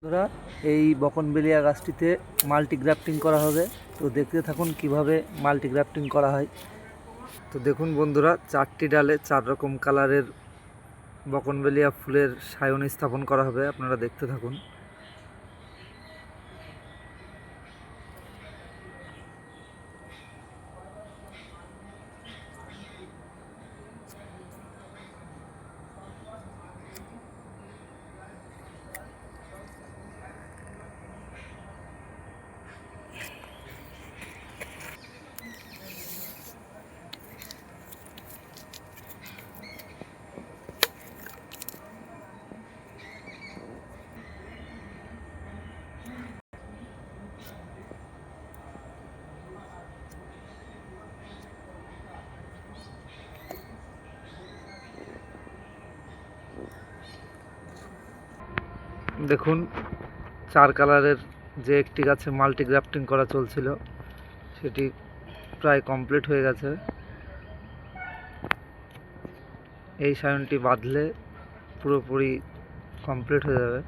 বন্ধুরা, এই বকনবেলিয়া গাছটিতে মাল্টি গ্রাফটিং করা হবে। তো দেখতে থাকুন কিভাবে মাল্টি গ্রাফটিং করা হয়। তো দেখুন বন্ধুরা, 4টি ডালে 4 রকম কালারের বকনবেলিয়া ফুলের সায়ন স্থাপন করা হবে। আপনারা দেখতে থাকুন। দেখুন, 4 কালারের যে একটি গাছে মাল্টি গ্রাফটিং করা চলছিল, সেটি প্রায় কমপ্লিট হয়ে গেছে। এই সায়নটি বাঁধলে পুরোপুরি কমপ্লিট হয়ে যাবে।